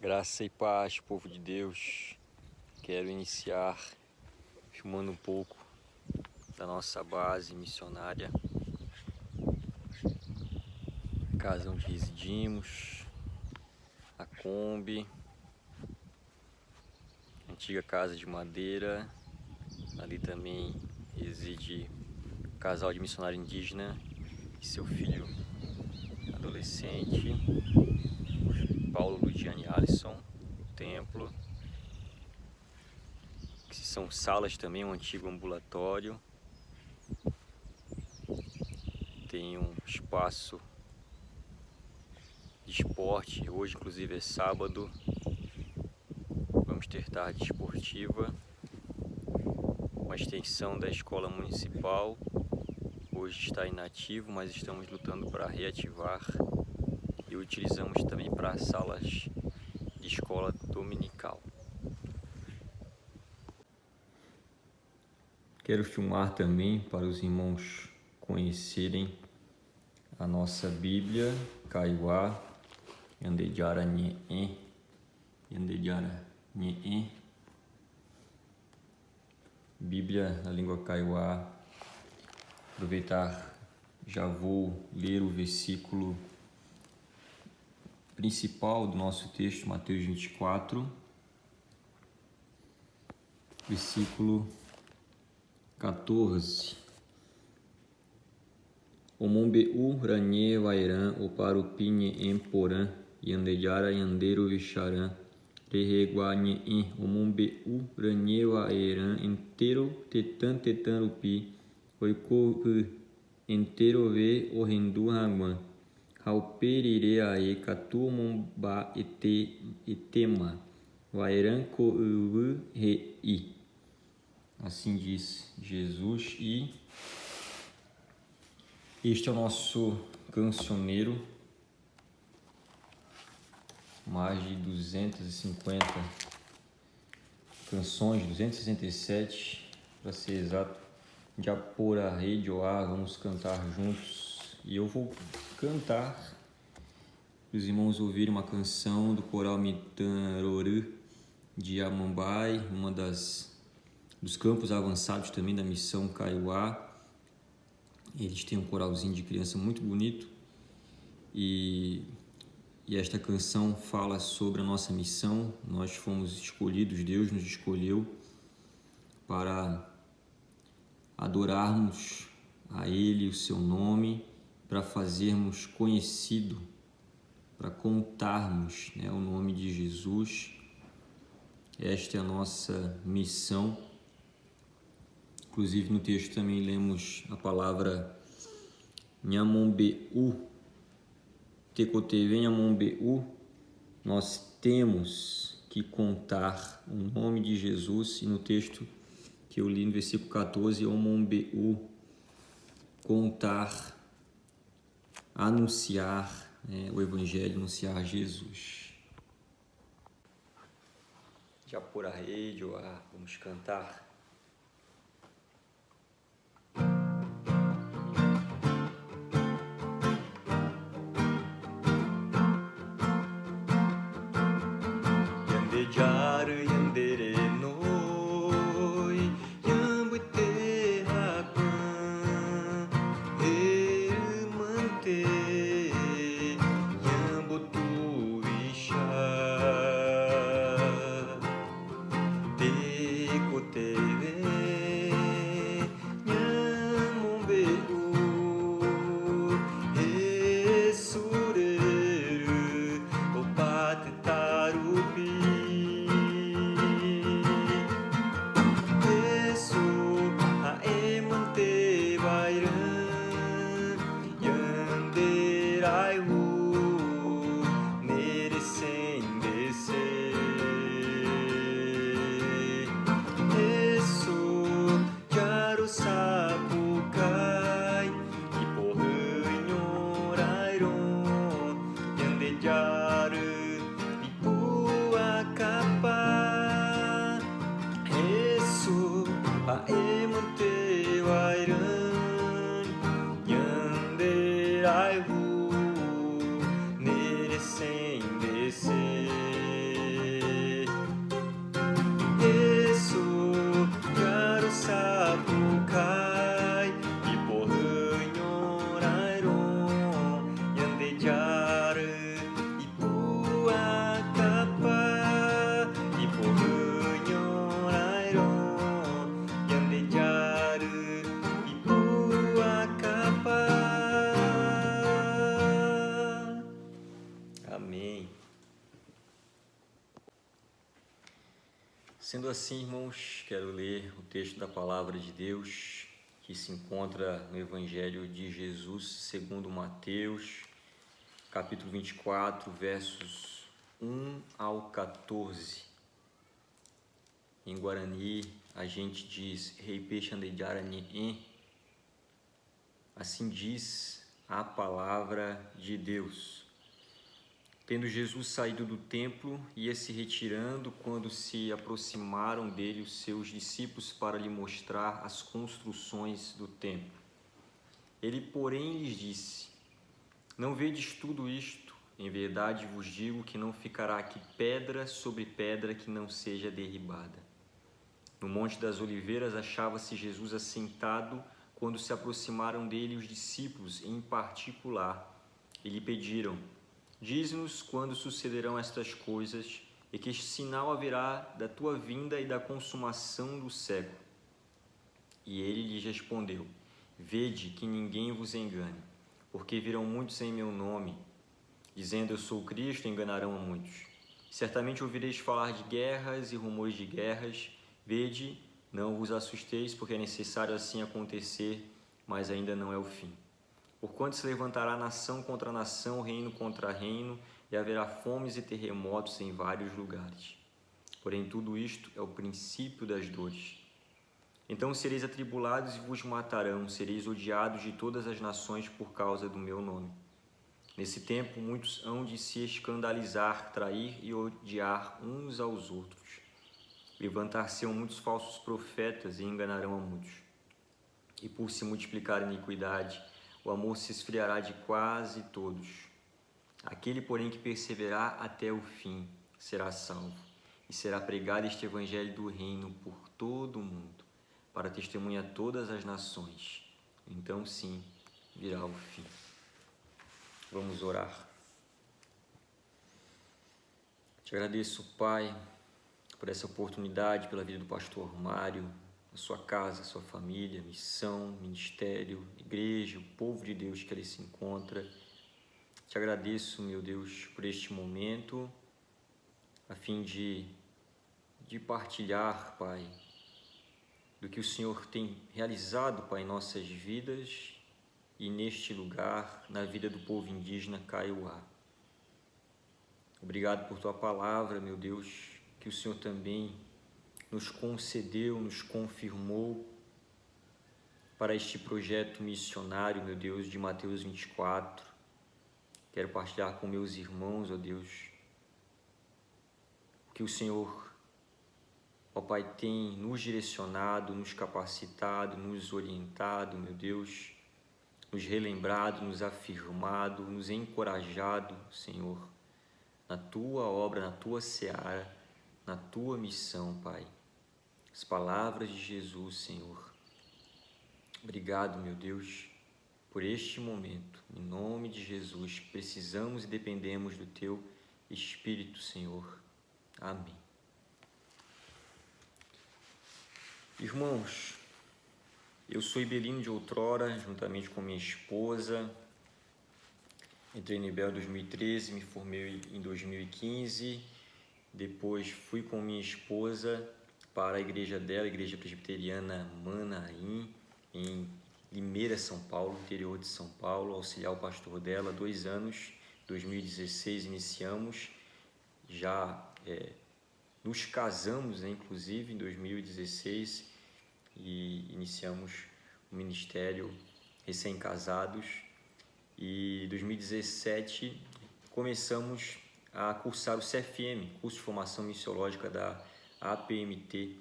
Graça e paz, povo de Deus. Quero iniciar filmando um pouco da nossa base missionária, a casa onde residimos, a Kombi, antiga casa de madeira. Ali também reside um casal de missionário indígena e seu filho adolescente, Paulo, Ludiane e Alisson. O templo, que são salas também, um antigo ambulatório. Tem um espaço de esporte, hoje inclusive é sábado, vamos ter tarde esportiva, uma extensão da escola municipal, hoje está inativo, mas estamos lutando para reativar e utilizamos também para salas de escola dominical. Quero filmar também para os irmãos conhecerem a nossa Bíblia, Kaiowá, Yandejara Nye'e, Bíblia na língua Kaiowá. Aproveitar, já vou ler o versículo principal do nosso texto, Mateus 24, versículo 14. Omombeu ranye vairan oparupinye emporan yandejara yanderu visharan rehegua nye omombeu ranye vairan inteiro tetan rupi oiko inteiro ve orendu raguan halperire ae katu momba etema vairan ko rei. Assim diz Jesus, e este é o nosso cancioneiro, mais de 250 canções, 267 para ser exato, de Apora Rede Oá. Vamos cantar juntos, e eu vou cantar para os irmãos ouvirem uma canção do coral Mitanroru de Amambai, dos campos avançados também da missão Kaiowá. Eles têm um coralzinho de criança muito bonito, e esta canção fala sobre a nossa missão. Nós fomos escolhidos, Deus nos escolheu para adorarmos a Ele, o seu nome, para fazermos conhecido, para contarmos, o nome de Jesus. Esta é a nossa missão. Inclusive no texto também lemos a palavra Nhamombeu, Tecoteve Nhamombeu. Nós temos que contar o nome de Jesus, e no texto que eu li no versículo 14, Omombeu, contar, anunciar o Evangelho, anunciar Jesus. Já por a rede, vamos cantar. Yandejara yandere noi, yambuite hakan, ermante, yambutu visha, tekote Amém. Sendo assim, irmãos, quero ler o texto da Palavra de Deus que se encontra no Evangelho de Jesus segundo Mateus, capítulo 24, versos 1 ao 14. Em Guarani, a gente diz Reipechandeijarani. Assim diz a Palavra de Deus. Tendo Jesus saído do templo, ia se retirando quando se aproximaram dele os seus discípulos para lhe mostrar as construções do templo. Ele, porém, lhes disse: Não vedes tudo isto? Em verdade vos digo que não ficará aqui pedra sobre pedra que não seja derribada. No Monte das Oliveiras achava-se Jesus assentado quando se aproximaram dele os discípulos em particular e lhe pediram: Diz-nos quando sucederão estas coisas e que sinal haverá da tua vinda e da consumação do século. E ele lhes respondeu: Vede que ninguém vos engane, porque virão muitos em meu nome, dizendo eu sou o Cristo, e enganarão a muitos. Certamente ouvireis falar de guerras e rumores de guerras. Vede, não vos assusteis, porque é necessário assim acontecer, mas ainda não é o fim. Porquanto se levantará nação contra nação, reino contra reino, e haverá fomes e terremotos em vários lugares. Porém, tudo isto é o princípio das dores. Então sereis atribulados e vos matarão, sereis odiados de todas as nações por causa do meu nome. Nesse tempo, muitos hão de se escandalizar, trair e odiar uns aos outros. Levantar-se-ão muitos falsos profetas e enganarão a muitos. E por se multiplicar a iniquidade, o amor se esfriará de quase todos. Aquele, porém, que perseverar até o fim será salvo, e será pregado este evangelho do reino por todo o mundo, para testemunhar a todas as nações. Então, sim, virá o fim. Vamos orar. Te agradeço, Pai, por essa oportunidade, pela vida do pastor Mário, a sua casa, a sua família, missão, ministério, igreja, o povo de Deus que ali se encontra. Te agradeço, meu Deus, por este momento, a fim de partilhar, Pai, do que o Senhor tem realizado, Pai, em nossas vidas e neste lugar, na vida do povo indígena Kaiowá. Obrigado por Tua palavra, meu Deus, que o Senhor também nos concedeu, nos confirmou para este projeto missionário, meu Deus, de Mateus 24. Quero partilhar com meus irmãos, ó Deus, que o Senhor, ó Pai, tem nos direcionado, nos capacitado, nos orientado, meu Deus, nos relembrado, nos afirmado, nos encorajado, Senhor, na Tua obra, na Tua seara, na Tua missão, Pai. As palavras de Jesus, Senhor. Obrigado, meu Deus, por este momento. Em nome de Jesus, precisamos e dependemos do Teu Espírito, Senhor. Amém. Irmãos, eu sou ibelino de outrora, juntamente com minha esposa. Entrei no IBEL em 2013, me formei em 2015. Depois fui com minha esposa para a igreja dela, a Igreja Presbiteriana Manaim, em Limeira, São Paulo, interior de São Paulo, auxiliar o pastor dela, 2 anos, 2016 iniciamos, já nos casamos, né, inclusive, em 2016, e iniciamos o ministério recém-casados, e em 2017 começamos a cursar o CFM, curso de formação missiológica da APMT.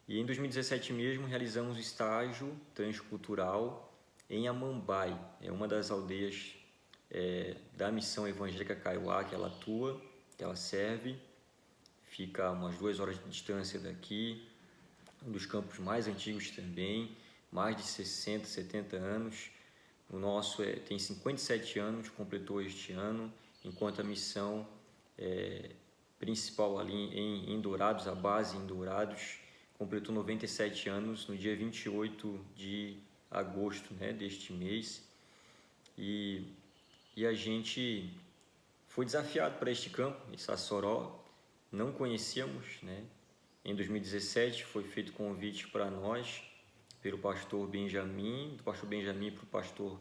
E em 2017 mesmo realizamos o estágio transcultural em Amambai, é uma das aldeias da missão evangélica Kaiowá que ela atua, que ela serve. Fica a umas 2 horas de distância daqui, um dos campos mais antigos também, mais de 60, 70 anos. O nosso tem 57 anos, completou este ano, enquanto a missão principal ali em Dourados, a base em Dourados, completou 97 anos no dia 28 de agosto, né, deste mês. E a gente foi desafiado para este campo, em Sassoró, não conhecíamos, né? Em 2017 foi feito convite para nós, pelo pastor Benjamin, do pastor Benjamin para o pastor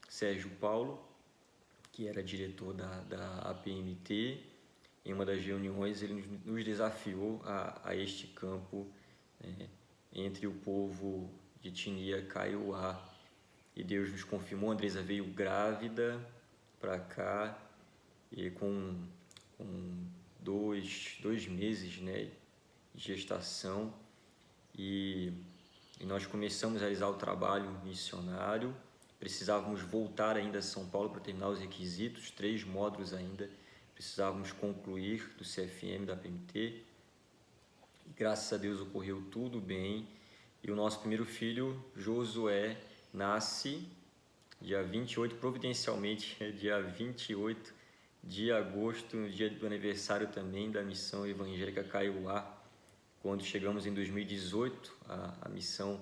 Sérgio Paulo, que era diretor da APMT. Em uma das reuniões ele nos desafiou a este campo entre o povo de Tinia e Kaiowá, e Deus nos confirmou. A Andresa veio grávida para cá e com dois meses, né, de gestação, e nós começamos a realizar o trabalho missionário. Precisávamos voltar ainda a São Paulo para terminar os requisitos, 3 módulos ainda precisávamos concluir do CFM, da PMT, e graças a Deus ocorreu tudo bem, e o nosso primeiro filho, Josué, nasce dia 28, providencialmente, dia 28 de agosto, no dia do aniversário também da Missão Evangélica Kaiowá. Quando chegamos em 2018, a missão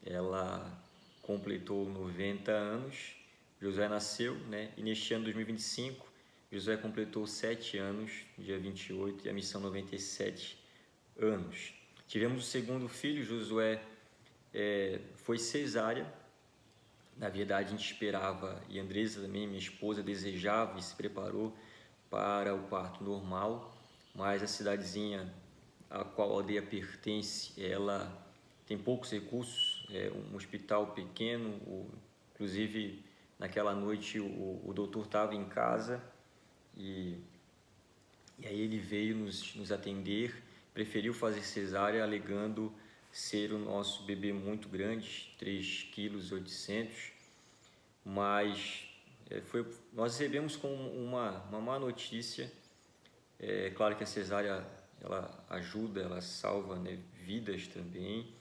ela completou 90 anos, Josué nasceu, né? E neste ano 2025, Josué completou 7 anos, dia 28, e a missão 97 anos. Tivemos o segundo filho, Josué foi cesárea. Na verdade, a gente esperava, e a Andresa também, minha esposa, desejava e se preparou para o parto normal, mas a cidadezinha a qual a aldeia pertence, ela tem poucos recursos, um hospital pequeno, inclusive naquela noite o doutor estava em casa e aí ele veio nos atender, preferiu fazer cesárea alegando ser o nosso bebê muito grande, 3,8 kg, mas nós recebemos com uma má notícia. Claro que a cesárea ela ajuda, ela salva, né, vidas também,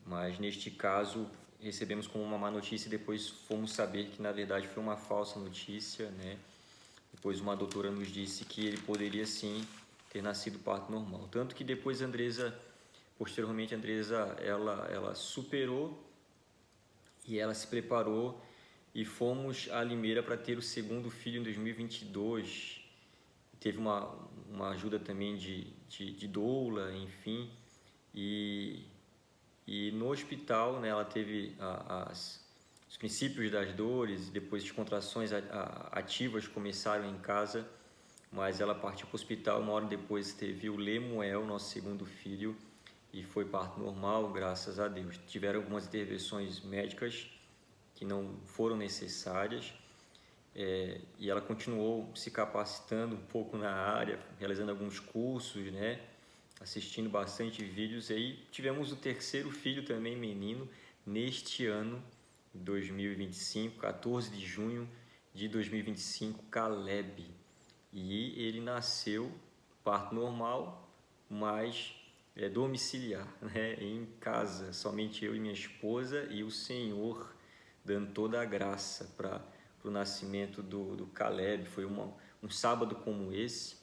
mas neste caso recebemos como uma má notícia e depois fomos saber que na verdade foi uma falsa notícia, né? Depois uma doutora nos disse que ele poderia sim ter nascido parto normal, tanto que depois posteriormente a Andresa ela superou e ela se preparou e fomos a Limeira para ter o segundo filho em 2022. Teve uma ajuda também de doula, enfim, e no hospital, né, ela teve os princípios das dores, depois as contrações ativas começaram em casa, mas ela partiu para o hospital. Uma hora depois teve o Lemuel, nosso segundo filho, e foi parto normal, graças a Deus. Tiveram algumas intervenções médicas que não foram necessárias, e ela continuou se capacitando um pouco na área, realizando alguns cursos, né, assistindo bastante vídeos. E aí tivemos o terceiro filho também, menino, neste ano 2025, 14 de junho de 2025, Caleb. E ele nasceu parto normal, mas domiciliar, né, em casa, somente eu e minha esposa, e o Senhor dando toda a graça para o nascimento do Caleb. Foi um sábado como esse,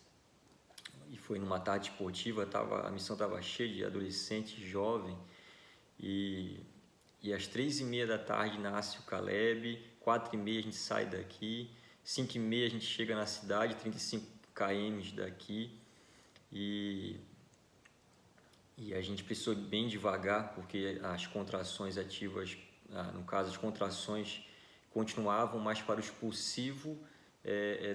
e foi numa tarde esportiva, a missão estava cheia de adolescente, jovem, e às 3h30 da tarde nasce o Caleb, 4h30 a gente sai daqui, 5h30 a gente chega na cidade, 35 km daqui, e a gente precisou ir bem devagar, porque as contrações ativas, no caso as contrações continuavam, mas para o expulsivo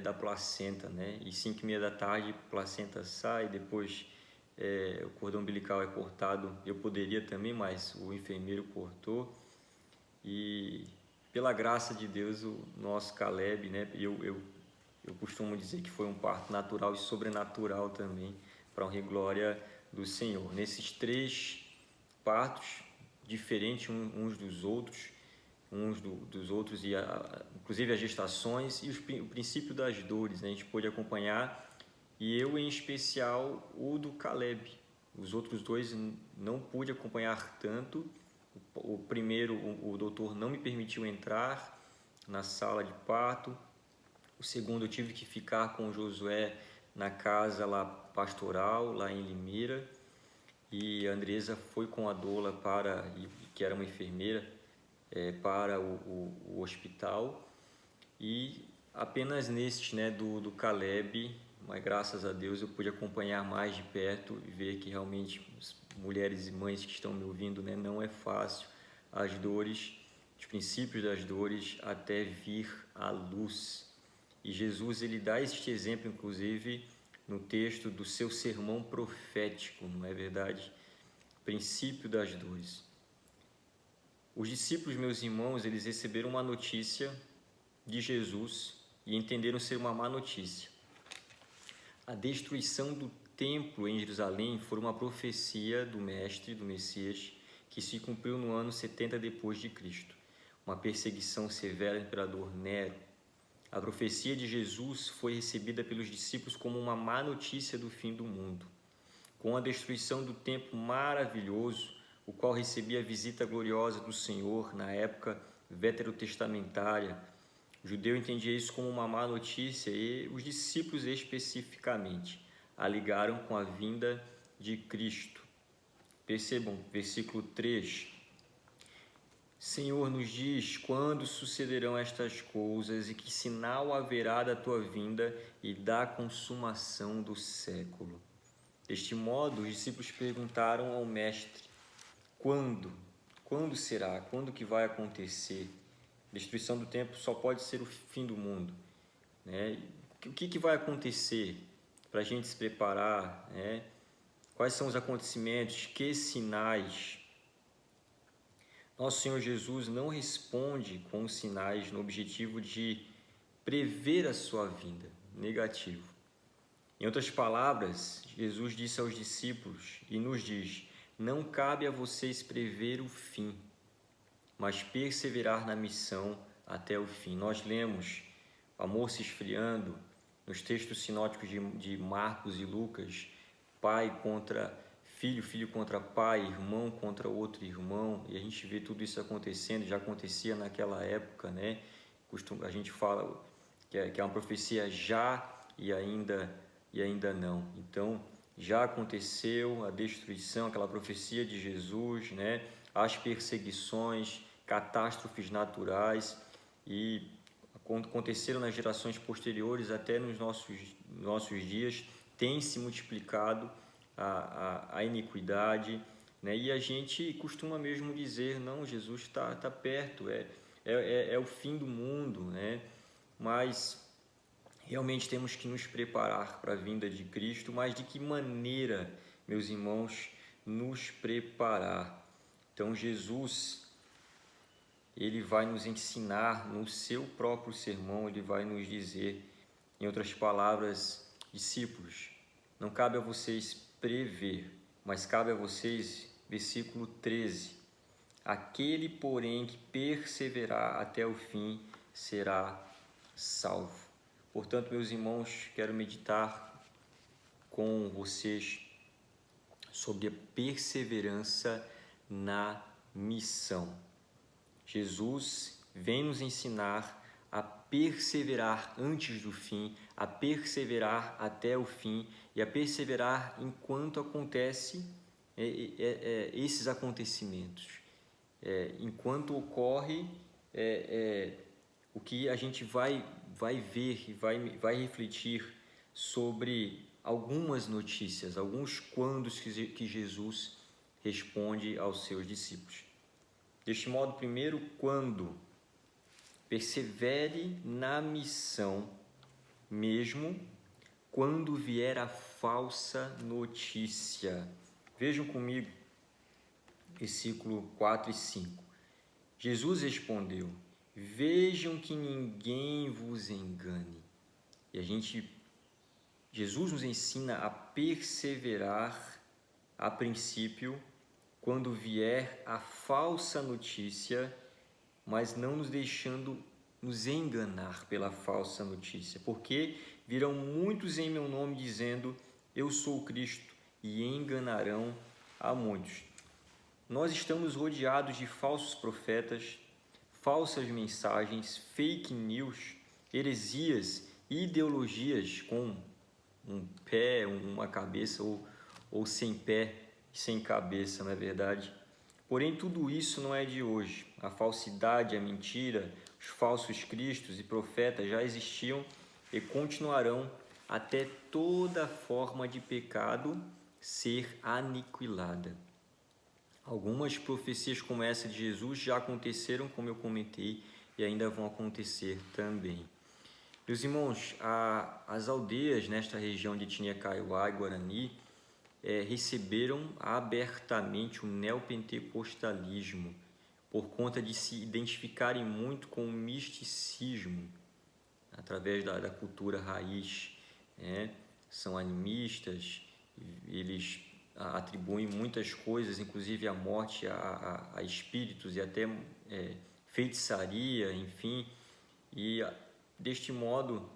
da placenta, né? E 5h30 da tarde a placenta sai, depois o cordão umbilical é cortado. Eu poderia também, mas o enfermeiro cortou, e pela graça de Deus o nosso Caleb, né? Eu costumo dizer que foi um parto natural e sobrenatural também, para honra e glória do Senhor. Nesses 3 partos diferentes uns dos outros, e inclusive as gestações e o princípio das dores, né? A gente pôde acompanhar, e eu em especial o do Caleb. Os outros 2 não pude acompanhar tanto. O primeiro, o doutor não me permitiu entrar na sala de parto. O segundo, eu tive que ficar com o Josué na casa lá pastoral, lá em Limeira, e a Andresa foi com a doula que era uma enfermeira, para o hospital, e apenas nestes, né, do Caleb, mas graças a Deus eu pude acompanhar mais de perto e ver que realmente mulheres e mães que estão me ouvindo, né, não é fácil as dores, os princípios das dores até vir à luz. E Jesus ele dá este exemplo, inclusive, no texto do seu sermão profético, não é verdade? Princípio das dores. Os discípulos, meus irmãos, eles receberam uma notícia de Jesus e entenderam ser uma má notícia. A destruição do templo em Jerusalém foi uma profecia do Mestre, do Messias, que se cumpriu no ano 70 depois de Cristo. Uma perseguição severa do imperador Nero. A profecia de Jesus foi recebida pelos discípulos como uma má notícia do fim do mundo. Com a destruição do templo maravilhoso, o qual recebia a visita gloriosa do Senhor na época veterotestamentária, o judeu entendia isso como uma má notícia e os discípulos especificamente a ligaram com a vinda de Cristo. Percebam, versículo 3. Senhor, nos diz quando sucederão estas coisas e que sinal haverá da tua vinda e da consumação do século. Deste modo, os discípulos perguntaram ao Mestre, quando? Quando será? Quando que vai acontecer? A destruição do templo só pode ser o fim do mundo, né? O que vai acontecer para a gente se preparar, né? Quais são os acontecimentos? Que sinais? Nosso Senhor Jesus não responde com sinais no objetivo de prever a sua vinda, negativo. Em outras palavras, Jesus disse aos discípulos e nos diz: não cabe a vocês prever o fim, mas perseverar na missão até o fim. Nós lemos o amor se esfriando nos textos sinóticos de Marcos e Lucas, pai contra filho, filho contra pai, irmão contra outro irmão, e a gente vê tudo isso acontecendo, já acontecia naquela época, né? A gente fala que é uma profecia já e ainda não. Então, já aconteceu a destruição, aquela profecia de Jesus, né? As perseguições, catástrofes naturais e aconteceram nas gerações posteriores até nos nossos dias, tem se multiplicado a iniquidade, né? E a gente costuma mesmo dizer, não, Jesus está perto, é o fim do mundo, né? Mas realmente temos que nos preparar para a vinda de Cristo, mas de que maneira, meus irmãos, nos preparar? Então Jesus, ele vai nos ensinar no seu próprio sermão, ele vai nos dizer, em outras palavras, discípulos, não cabe a vocês prever, mas cabe a vocês, versículo 13, aquele, porém, que perseverar até o fim será salvo. Portanto, meus irmãos, quero meditar com vocês sobre a perseverança na missão. Jesus vem nos ensinar a perseverar antes do fim, a perseverar até o fim e a perseverar enquanto acontece esses acontecimentos. Enquanto ocorre o que a gente vai ver e vai refletir sobre algumas notícias, alguns quandos que Jesus responde aos seus discípulos. Deste modo, primeiro, quando? Persevere na missão, mesmo quando vier a falsa notícia. Vejam comigo, versículo 4 e 5. Jesus respondeu: vejam que ninguém vos engane. E Jesus nos ensina a perseverar a princípio quando vier a falsa notícia, mas não nos deixando nos enganar pela falsa notícia, porque virão muitos em meu nome dizendo, eu sou o Cristo, e enganarão a muitos. Nós estamos rodeados de falsos profetas, falsas mensagens, fake news, heresias, ideologias com um pé, uma cabeça ou sem pé, sem cabeça, não é verdade? Porém, tudo isso não é de hoje. A falsidade, a mentira, os falsos cristos e profetas já existiam e continuarão até toda forma de pecado ser aniquilada. Algumas profecias como essa de Jesus já aconteceram, como eu comentei, e ainda vão acontecer também. Meus irmãos, as aldeias nesta região de etnia Kaiowá e Guarani receberam abertamente o neopentecostalismo por conta de se identificarem muito com o misticismo através da cultura raiz, né? São animistas, eles atribuem muitas coisas, inclusive a morte, a espíritos e até feitiçaria, enfim, e deste modo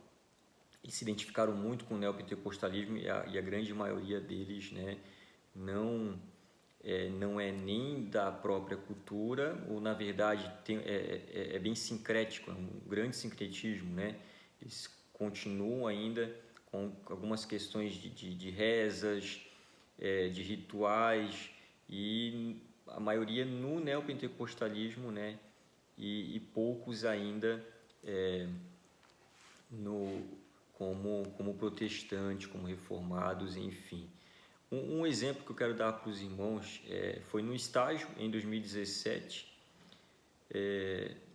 se identificaram muito com o neopentecostalismo e a grande maioria deles, né, não é nem da própria cultura, ou na verdade é bem sincrético, é um grande sincretismo, né? Eles continuam ainda com algumas questões de rezas, de rituais, e a maioria no neopentecostalismo, né? E poucos ainda como protestantes, como reformados, enfim. Um exemplo que eu quero dar para os irmãos foi no estágio em 2017.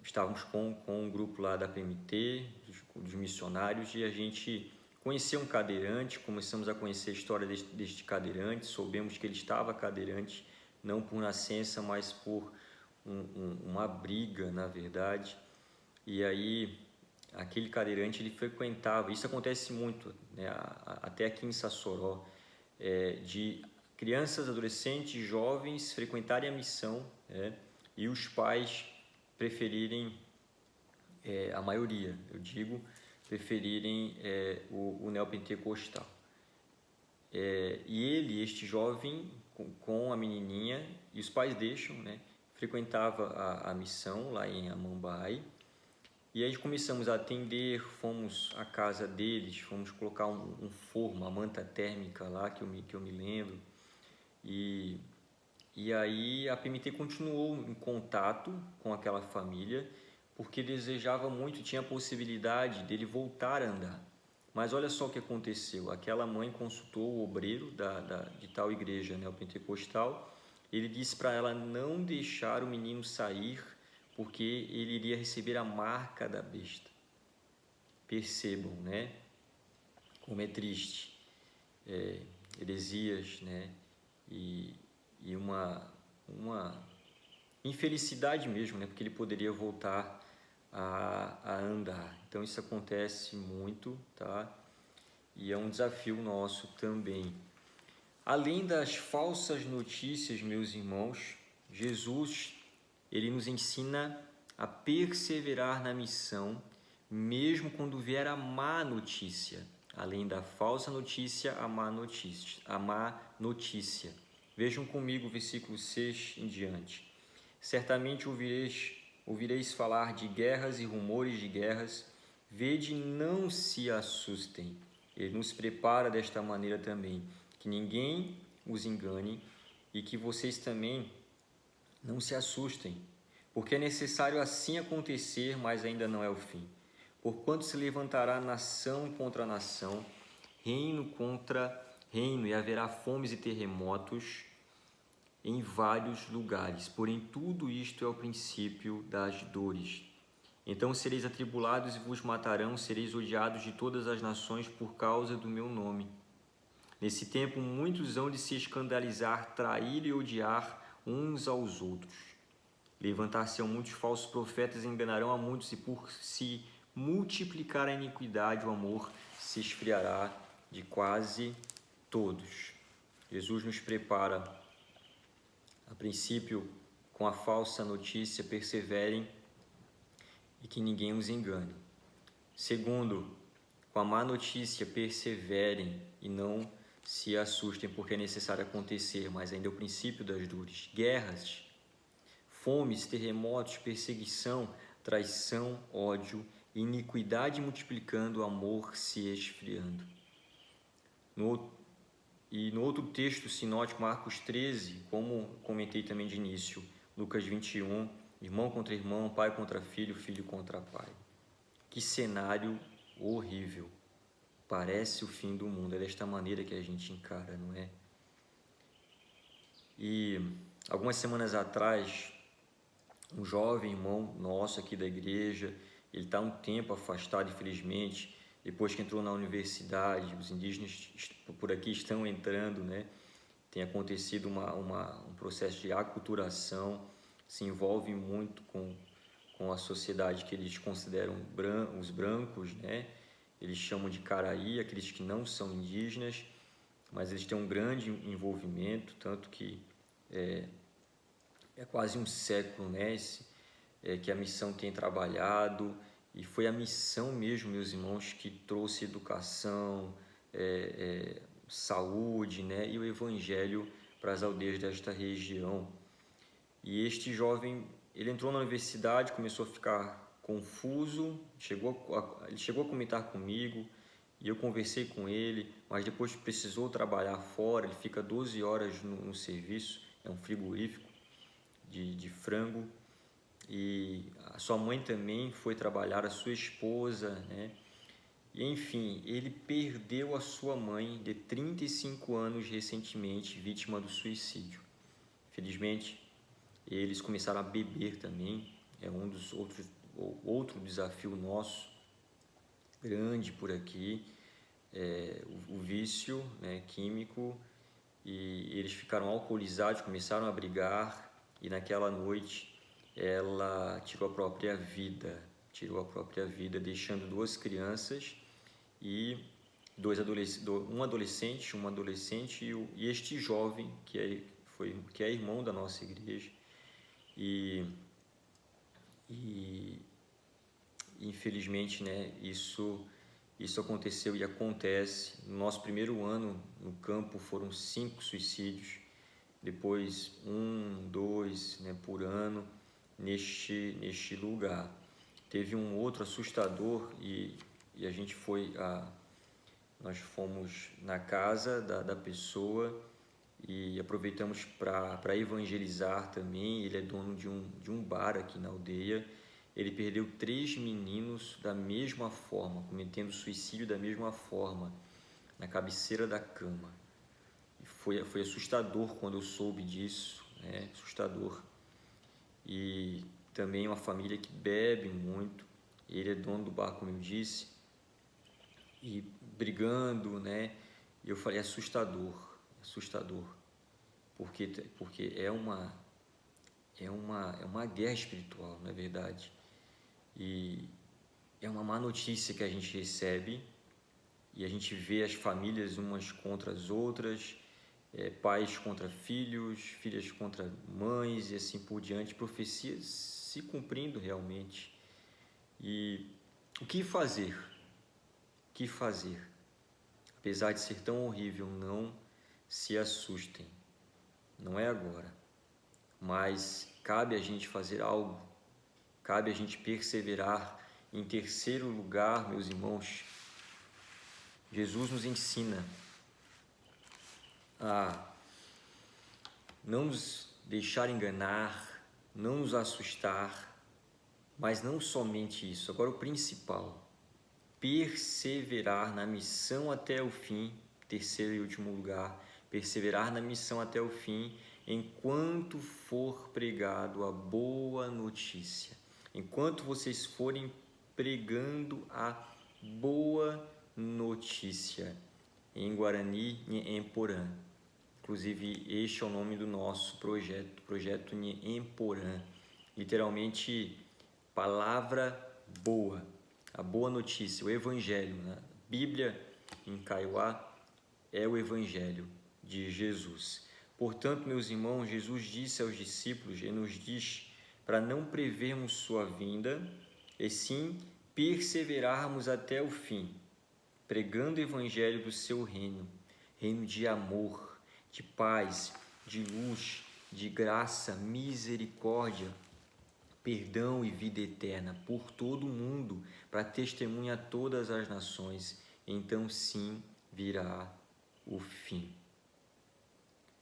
Estávamos com um grupo lá da PMT, dos missionários, e a gente conheceu um cadeirante, começamos a conhecer a história deste cadeirante, soubemos que ele estava cadeirante, não por nascença, mas por uma briga, na verdade. E aí, aquele cadeirante, ele frequentava, isso acontece muito, né, até aqui em Sassoró, de crianças, adolescentes, jovens frequentarem a missão, e os pais preferirem, a maioria, eu digo, preferirem o neopentecostal. E este jovem, com a menininha, e os pais deixam, né, frequentava a missão lá em Amambai, e aí começamos a atender, fomos à casa deles, fomos colocar um forno, uma manta térmica lá, que eu me lembro, e aí a PMT continuou em contato com aquela família, porque desejava muito, tinha a possibilidade dele voltar a andar. Mas olha só o que aconteceu, aquela mãe consultou o obreiro de tal igreja neopentecostal, ele disse para ela não deixar o menino sair, porque ele iria receber a marca da besta. Percebam, né? Como é triste. Heresias, né? E uma infelicidade mesmo, né? Porque ele poderia voltar a andar. Então isso acontece muito, tá? E é um desafio nosso também. Além das falsas notícias, meus irmãos, Jesus, ele nos ensina a perseverar na missão, mesmo quando vier a má notícia. Além da falsa notícia, a má notícia. Vejam comigo o versículo 6 em diante. Certamente ouvireis falar de guerras e rumores de guerras. Vede, não se assustem. Ele nos prepara desta maneira também, que ninguém os engane e que vocês também não se assustem, porque é necessário assim acontecer, mas ainda não é o fim. Porquanto se levantará nação contra nação, reino contra reino, e haverá fomes e terremotos em vários lugares. Porém, tudo isto é o princípio das dores. Então sereis atribulados e vos matarão, sereis odiados de todas as nações por causa do meu nome. Nesse tempo, muitos hão de se escandalizar, trair e odiar uns aos outros. Levantar-se-ão muitos falsos profetas e enganarão a muitos, e por se multiplicar a iniquidade, o amor se esfriará de quase todos. Jesus nos prepara, a princípio, com a falsa notícia, perseverem e que ninguém os engane. Segundo, com a má notícia, perseverem e não se assustem, porque é necessário acontecer, mas ainda é o princípio das dores. Guerras, fomes, terremotos, perseguição, traição, ódio, iniquidade multiplicando, amor se esfriando. No outro texto sinótico, Marcos 13, como comentei também de início, Lucas 21 irmão contra irmão, pai contra filho, filho contra pai. Que cenário horrível. Parece o fim do mundo. É desta maneira que a gente encara, não é? E algumas semanas atrás, um jovem irmão nosso aqui da igreja, ele está um tempo afastado, infelizmente, depois que entrou na universidade. Os indígenas por aqui estão entrando, né? Tem acontecido um processo de aculturação, se envolve muito com a sociedade que eles consideram os brancos, né? Eles chamam de caraí, aqueles que não são indígenas, mas eles têm um grande envolvimento, tanto que é quase um século, né, que a missão tem trabalhado, e foi a missão mesmo, meus irmãos, que trouxe educação, saúde, né, e o evangelho para as aldeias desta região. E este jovem, ele entrou na universidade, começou a ficar confuso, ele chegou a comentar comigo, e eu conversei com ele, mas depois precisou trabalhar fora. Ele fica 12 horas no serviço, é um frigorífico de frango, e a sua mãe também foi trabalhar, a sua esposa, né? E enfim, ele perdeu a sua mãe de 35 anos recentemente, vítima do suicídio. Infelizmente, eles começaram a beber também, é um dos outro desafio nosso, grande por aqui, o vício, né, químico, e eles ficaram alcoolizados, começaram a brigar, e naquela noite ela tirou a própria vida, deixando duas crianças e um adolescente, uma adolescente e este jovem que é irmão da nossa igreja. E infelizmente, né, isso aconteceu e acontece. No nosso primeiro ano no campo foram 5 suicídios, depois 1, 2, né, por ano neste lugar. Teve um outro assustador e nós fomos na casa da pessoa e aproveitamos para evangelizar também. Ele é dono de um bar aqui na aldeia. Ele perdeu 3 meninos da mesma forma, cometendo suicídio da mesma forma, na cabeceira da cama. E foi assustador quando eu soube disso, né? Assustador. E também uma família que bebe muito. Ele é dono do bar, como eu disse, e brigando, né? E eu falei, assustador, porque é uma guerra espiritual, não é verdade? E é uma má notícia que a gente recebe, e a gente vê as famílias umas contra as outras, pais contra filhos, filhas contra mães e assim por diante, profecias se cumprindo realmente. E o que fazer? O que fazer? Apesar de ser tão horrível, não se assustem. Não é agora, mas cabe a gente fazer algo, cabe a gente perseverar. Em terceiro lugar, meus irmãos, Jesus nos ensina a não nos deixar enganar, não nos assustar, mas não somente isso. Agora o principal, perseverar na missão até o fim. Terceiro e último lugar, perseverar na missão até o fim, enquanto for pregado a boa notícia. Enquanto vocês forem pregando a boa notícia. Em Guarani, Nheemporã. Inclusive, este é o nome do nosso projeto Nheemporã. Literalmente, palavra boa, a boa notícia, o evangelho, né? Bíblia em Kaiowá é o evangelho de Jesus. Portanto, meus irmãos, Jesus disse aos discípulos, ele nos diz para não prevermos sua vinda, e sim perseverarmos até o fim, pregando o evangelho do seu reino, reino de amor, de paz, de luz, de graça, misericórdia, perdão e vida eterna por todo o mundo, para testemunhar a todas as nações. Então sim virá o fim.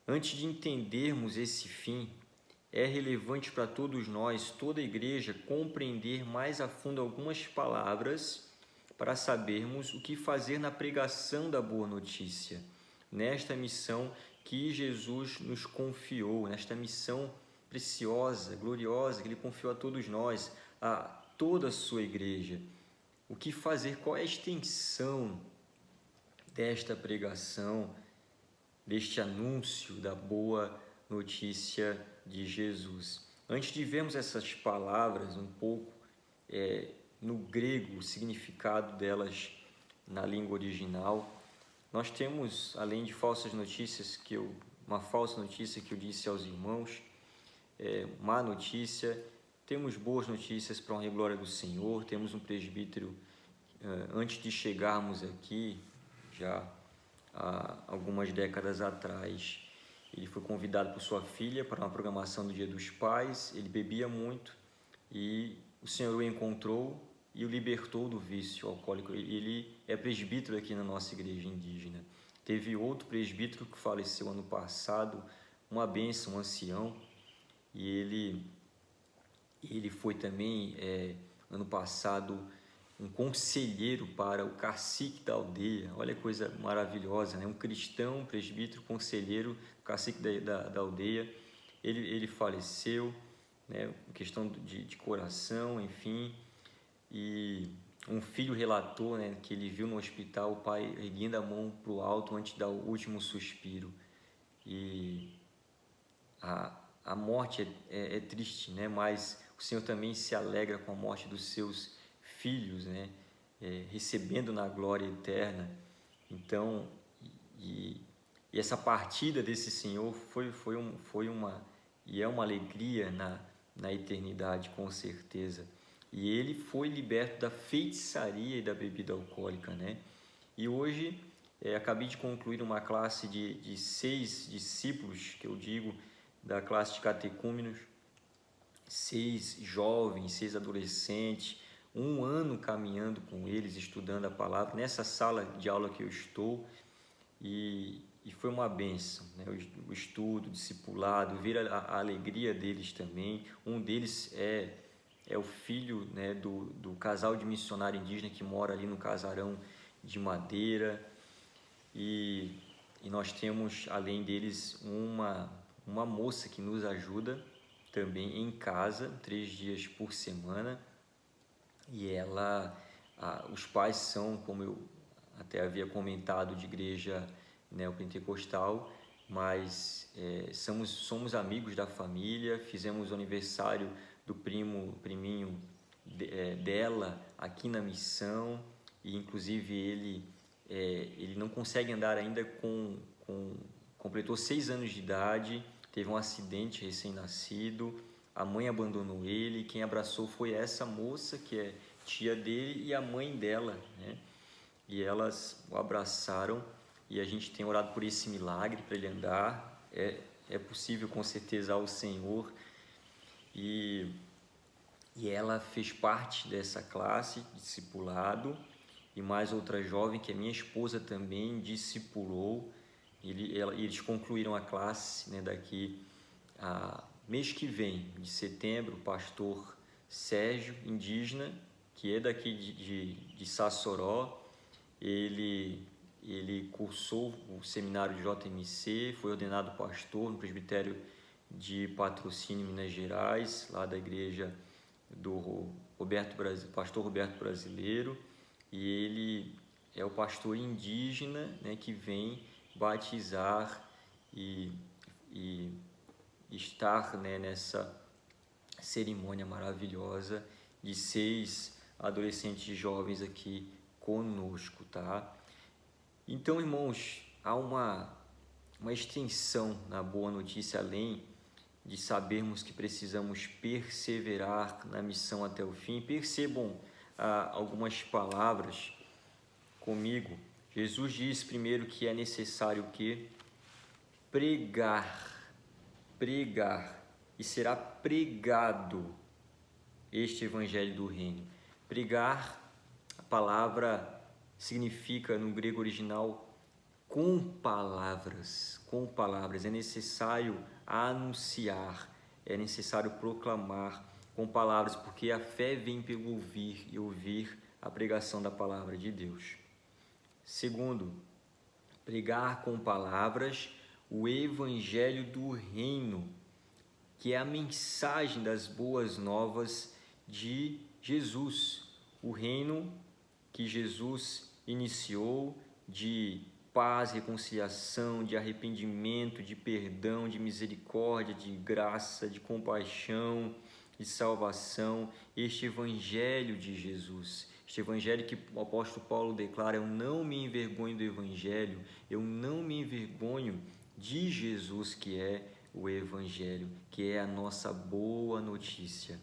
Antes de entendermos esse fim, é relevante para todos nós, toda a igreja, compreender mais a fundo algumas palavras para sabermos o que fazer na pregação da boa notícia, nesta missão que Jesus nos confiou, nesta missão preciosa, gloriosa, que Ele confiou a todos nós, a toda a sua igreja. O que fazer, qual é a extensão desta pregação, deste anúncio da boa notícia de Jesus. Antes de vermos essas palavras um pouco no grego, o significado delas na língua original, nós temos, além de falsas notícias, uma falsa notícia que eu disse aos irmãos, má notícia, temos boas notícias para a honra e glória do Senhor. Temos um presbítero, antes de chegarmos aqui, já há algumas décadas atrás, ele foi convidado por sua filha para uma programação do Dia dos Pais. Ele bebia muito e o Senhor o encontrou e o libertou do vício alcoólico. Ele é presbítero aqui na nossa igreja indígena. Teve outro presbítero que faleceu ano passado, uma bênção, um ancião, e ele foi também, ano passado, um conselheiro para o cacique da aldeia. Olha que coisa maravilhosa, né? Um cristão, presbítero, conselheiro, cacique da aldeia. Ele faleceu, né? Questão de coração, enfim. E um filho relatou, né, que ele viu no hospital o pai erguendo a mão para o alto antes de dar o último suspiro. E a morte é triste, né? Mas o Senhor também se alegra com a morte dos seus filhos, né? Recebendo na glória eterna. Então, e essa partida desse Senhor foi uma e é uma alegria na eternidade, com certeza. E ele foi liberto da feitiçaria e da bebida alcoólica, né? E hoje acabei de concluir uma classe de 6 discípulos, que eu digo, da classe de catecúmenos, 6 jovens, 6 adolescentes, 1 ano caminhando com eles, estudando a palavra, nessa sala de aula que eu estou, e foi uma bênção, né? O estudo, o discipulado, ver a alegria deles também. Um deles é o filho, né, do casal de missionário indígena que mora ali no casarão de madeira, e nós temos, além deles, uma moça que nos ajuda também em casa, 3 dias por semana, e os pais são, como eu até havia comentado, de igreja neopentecostal, mas somos amigos da família. Fizemos o aniversário do priminho dela aqui na missão, e inclusive ele não consegue andar ainda, completou 6 anos de idade, teve um acidente recém-nascido, a mãe abandonou ele, quem abraçou foi essa moça que é tia dele e a mãe dela, né? E elas o abraçaram, e a gente tem orado por esse milagre para ele andar. É possível, com certeza, ao Senhor. E ela fez parte dessa classe, discipulado, e mais outra jovem, que é minha esposa, também discipulou. Eles concluíram a classe, né, daqui a mês que vem, de setembro. O pastor Sérgio, indígena, que é daqui de Sassoró, ele cursou o seminário de JMC, foi ordenado pastor no presbitério de Patrocínio, Minas Gerais, lá da igreja do pastor Roberto Brasileiro, e ele é o pastor indígena, né, que vem batizar e estar, né, nessa cerimônia maravilhosa de 6 adolescentes jovens aqui conosco, tá? Então, irmãos, há uma extensão na boa notícia, além de sabermos que precisamos perseverar na missão até o fim. Percebam algumas palavras comigo. Jesus diz primeiro que é necessário o quê? Pregar, e será pregado este evangelho do reino. Pregar, a palavra significa no grego original com palavras, é necessário anunciar, é necessário proclamar com palavras, porque a fé vem pelo ouvir e ouvir a pregação da palavra de Deus. Segundo, pregar com palavras o evangelho do reino, que é a mensagem das boas novas de Jesus, o reino que Jesus iniciou de paz, reconciliação, de arrependimento, de perdão, de misericórdia, de graça, de compaixão, de salvação. Este evangelho de Jesus, este evangelho que o apóstolo Paulo declara: eu não me envergonho do evangelho, eu não me envergonho de Jesus, que é o evangelho, que é a nossa boa notícia.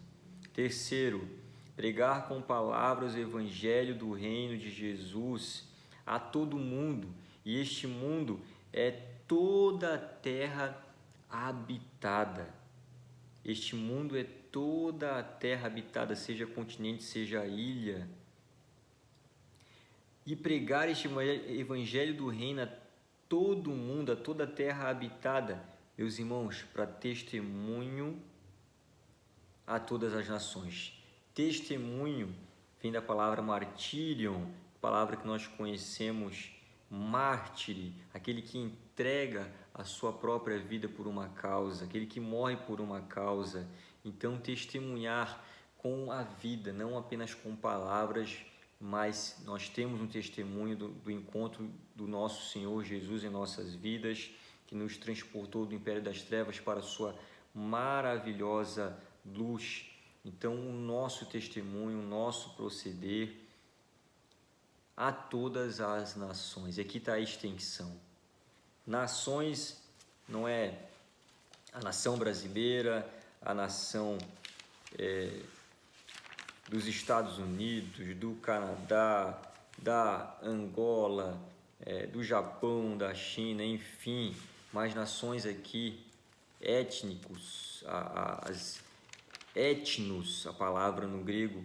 Terceiro, pregar com palavras o evangelho do reino de Jesus a todo mundo, e este mundo é toda a terra habitada. Este mundo é toda a terra habitada, seja continente, seja ilha. E pregar este evangelho do reino a todo mundo, a toda a terra habitada, meus irmãos, para testemunho a todas as nações. Testemunho vem da palavra martírion, palavra que nós conhecemos, mártire, aquele que entrega a sua própria vida por uma causa, aquele que morre por uma causa. Então, testemunhar com a vida, não apenas com palavras, mas nós temos um testemunho do encontro do nosso Senhor Jesus em nossas vidas, que nos transportou do império das trevas para a sua maravilhosa luz. Então, o nosso testemunho, o nosso proceder a todas as nações. E aqui está a extensão. Nações não é a nação brasileira, a nação dos Estados Unidos, do Canadá, da Angola, do Japão, da China, enfim, mas nações aqui, étnicos, as etnos, a palavra no grego,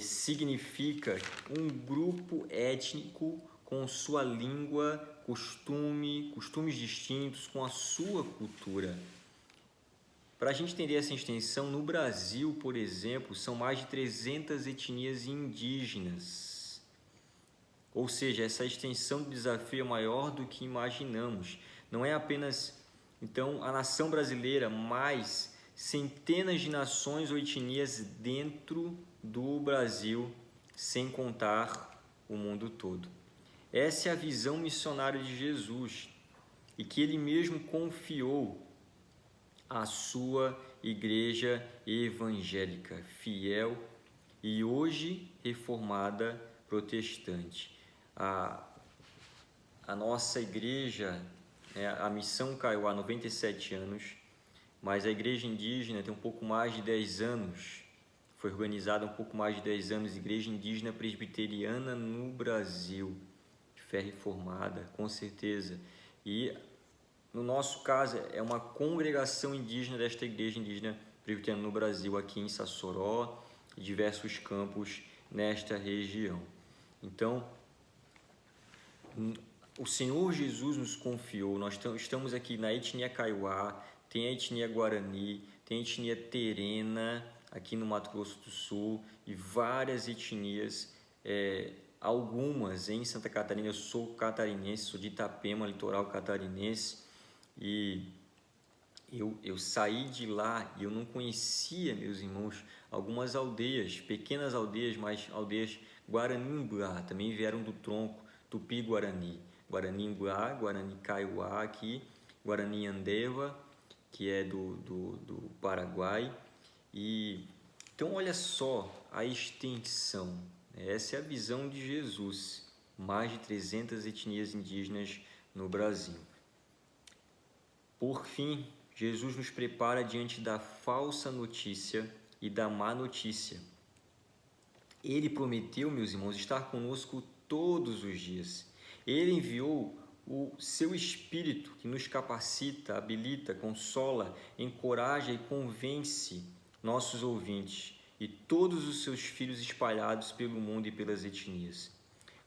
significa um grupo étnico com sua língua, costumes distintos, com a sua cultura. Para a gente entender essa extensão, no Brasil, por exemplo, são mais de 300 etnias indígenas. Ou seja, essa extensão do desafio é maior do que imaginamos. Não é apenas, então, a nação brasileira, mas centenas de nações ou etnias dentro do Brasil, sem contar o mundo todo. Essa é a visão missionária de Jesus e que ele mesmo confiou à sua igreja evangélica, fiel e hoje reformada protestante. A nossa igreja, a Missão Kaiowá, 97 anos, mas a igreja indígena tem um pouco mais de 10 anos, foi organizada há um pouco mais de 10 anos, Igreja Indígena Presbiteriana no Brasil, de fé reformada, com certeza. E no nosso caso, é uma congregação indígena desta Igreja Indígena Presbiteriana no Brasil, aqui em Sassoró e diversos campos nesta região. Então, o Senhor Jesus nos confiou, nós estamos aqui na etnia Kaiowá, tem a etnia Guarani, tem a etnia Terena, aqui no Mato Grosso do Sul, e várias etnias, algumas em Santa Catarina. Eu sou catarinense, sou de Itapema, litoral catarinense, e eu saí de lá e eu não conhecia, meus irmãos, algumas aldeias, pequenas aldeias, mas aldeias Guarani-Mbuá, também vieram do tronco Tupi-Guarani, Guarani-Mbuá, Guarani-Kaiowá aqui, Guarani-Andeva, que é do Paraguai. E então olha só a extensão, essa é a visão de Jesus, mais de 300 etnias indígenas no Brasil. Por fim, Jesus nos prepara diante da falsa notícia e da má notícia. Ele prometeu, meus irmãos, estar conosco todos os dias. Ele enviou o seu Espírito, que nos capacita, habilita, consola, encoraja e convence nossos ouvintes e todos os seus filhos espalhados pelo mundo e pelas etnias.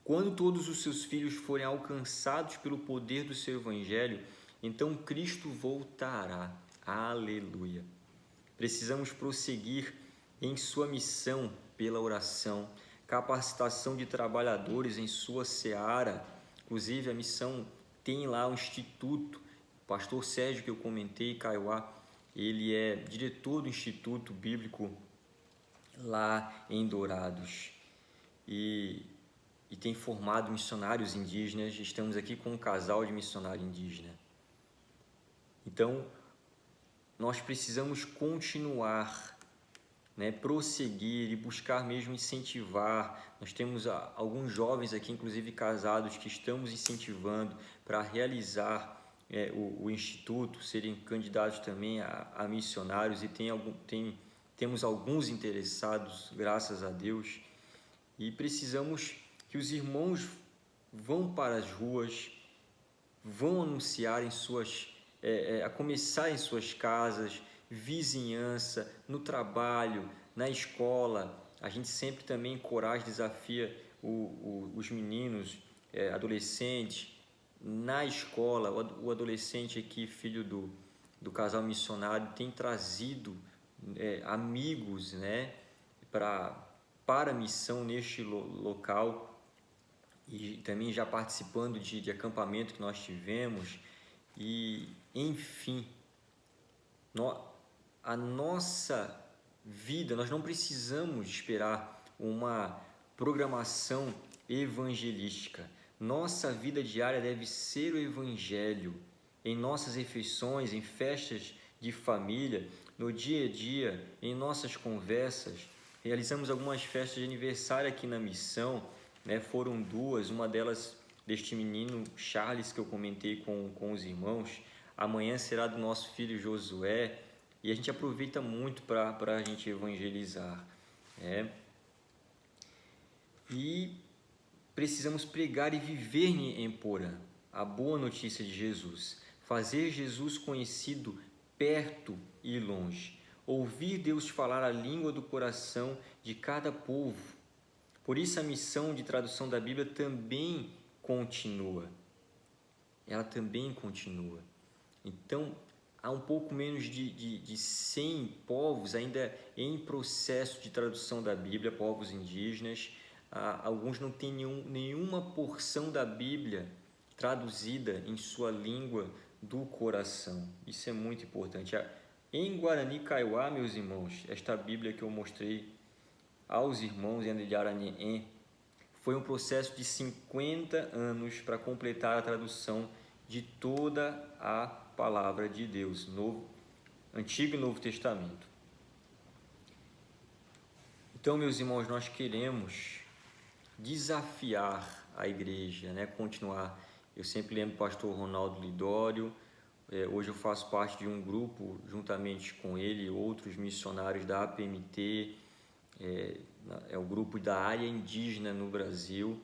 Quando todos os seus filhos forem alcançados pelo poder do seu Evangelho, então Cristo voltará. Aleluia! Precisamos prosseguir em sua missão pela oração, capacitação de trabalhadores em sua seara. Inclusive, a missão tem lá um instituto. O pastor Sérgio, que eu comentei, Kaiowá, ele é diretor do Instituto Bíblico lá em Dourados e tem formado missionários indígenas. Estamos aqui com um casal de missionário indígena. Então, nós precisamos continuar, prosseguir e buscar mesmo incentivar. Nós temos alguns jovens aqui, inclusive casados, que estamos incentivando para realizar o Instituto, serem candidatos também a missionários, e temos alguns interessados, graças a Deus, e precisamos que os irmãos vão para as ruas, vão anunciar em a começar em suas casas, vizinhança, no trabalho, na escola. A gente sempre também encoraja, desafia os meninos, adolescentes, na escola. O adolescente aqui, filho do casal missionário, tem trazido amigos, para a missão neste local, e também já participando de acampamento que nós tivemos. E, enfim, a nossa vida, nós não precisamos esperar uma programação evangelística. Nossa vida diária deve ser o Evangelho. Em nossas refeições, em festas de família, no dia a dia, em nossas conversas. Realizamos algumas festas de aniversário aqui na missão, foram duas, uma delas deste menino Charles, que eu comentei com os irmãos. Amanhã será do nosso filho Josué, e a gente aproveita muito para a gente evangelizar. E precisamos pregar e viver em Porã a boa notícia de Jesus, fazer Jesus conhecido perto e longe, ouvir Deus falar a língua do coração de cada povo. Por isso a missão de tradução da Bíblia também continua. Ela também continua. Então, há um pouco menos de 100 povos ainda em processo de tradução da Bíblia, povos indígenas. Alguns não têm nenhuma porção da Bíblia traduzida em sua língua do coração. Isso é muito importante. Em Guarani Kaiowá, meus irmãos, esta Bíblia que eu mostrei aos irmãos em Arané, foi um processo de 50 anos para completar a tradução de toda a palavra de Deus, Antigo e Novo Testamento. Então, meus irmãos, nós queremos desafiar a igreja, continuar. Eu sempre lembro do pastor Ronaldo Lidório. Hoje eu faço parte de um grupo, juntamente com ele e outros missionários da APMT, é o grupo da área indígena no Brasil,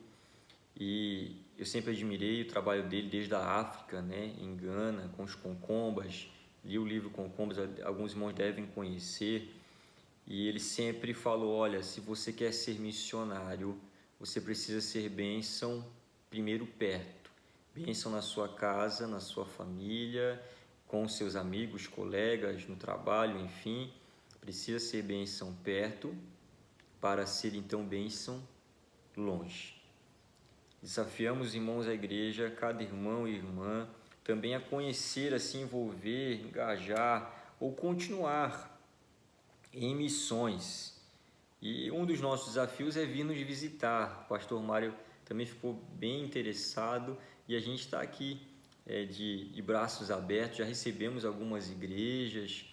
e eu sempre admirei o trabalho dele desde a África, em Gana, com os Concombas. Li o livro Concombas, alguns irmãos devem conhecer, e ele sempre falou: olha, se você quer ser missionário, você precisa ser bênção primeiro perto, bênção na sua casa, na sua família, com seus amigos, colegas, no trabalho, enfim, precisa ser bênção perto, para ser então bênção longe. Desafiamos os irmãos da igreja, cada irmão e irmã, também a conhecer, a se envolver, engajar ou continuar em missões. E um dos nossos desafios é vir nos visitar. O pastor Mário também ficou bem interessado, e a gente está aqui de braços abertos. Já recebemos algumas igrejas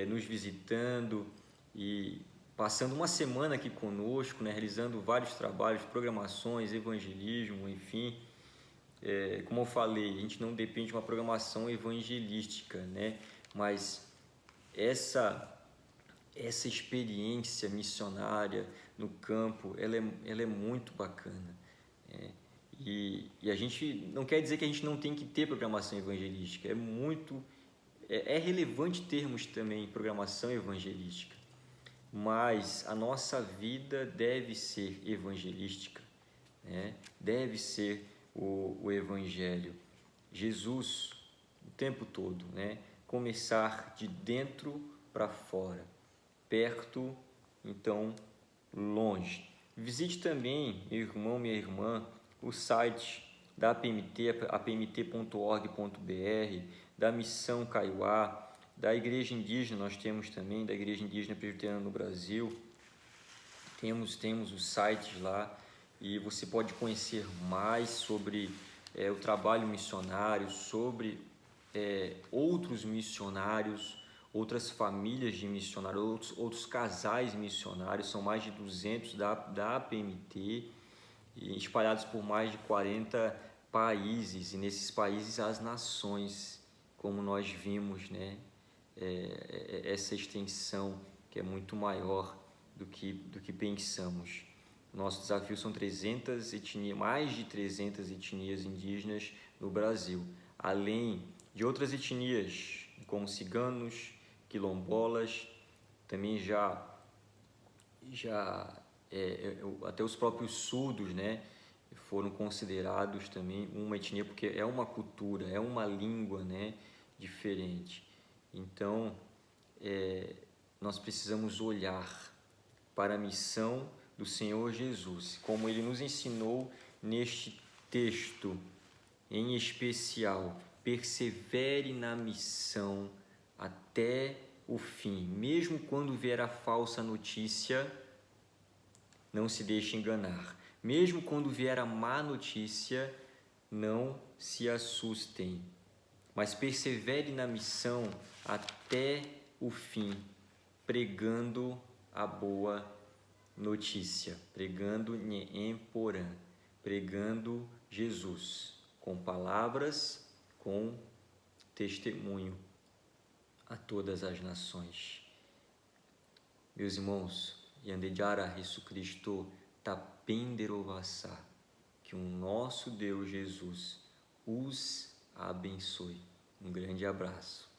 nos visitando e passando uma semana aqui conosco, realizando vários trabalhos, programações, evangelismo, enfim. Como eu falei, a gente não depende de uma programação evangelística, mas essa experiência missionária no campo, ela é muito bacana. E a gente não quer dizer que a gente não tem que ter programação evangelística. É relevante termos também programação evangelística, mas a nossa vida deve ser evangelística, deve ser o Evangelho. Jesus, o tempo todo, começar de dentro para fora. Perto, então longe. Visite também, meu irmão, minha irmã, o site da APMT, apmt.org.br, da Missão Kaiowá, da Igreja Indígena. Nós temos também da Igreja Indígena Presbiteriana no Brasil. Temos os sites lá e você pode conhecer mais sobre o trabalho missionário, sobre outros missionários, outras famílias de missionários, outros casais missionários. São mais de 200 da APMT, espalhados por mais de 40 países, e nesses países as nações, como nós vimos, né? Essa extensão que é muito maior do que pensamos. Nosso desafio são 300 etnias, mais de 300 etnias indígenas no Brasil, além de outras etnias, como ciganos, quilombolas, também até os próprios surdos, né, foram considerados também uma etnia, porque é uma cultura, é uma língua, né, diferente. Então, nós precisamos olhar para a missão do Senhor Jesus, como Ele nos ensinou neste texto em especial. Persevere na missão até o fim, mesmo quando vier a falsa notícia, não se deixe enganar. Mesmo quando vier a má notícia, não se assustem, mas persevere na missão até o fim, pregando a boa notícia, pregando Nhen Porã, pregando Jesus, com palavras, com testemunho a todas as nações. Meus irmãos, Yandejara Jesus Cristo tapenderovassá, que o nosso Deus Jesus os abençoe. Um grande abraço.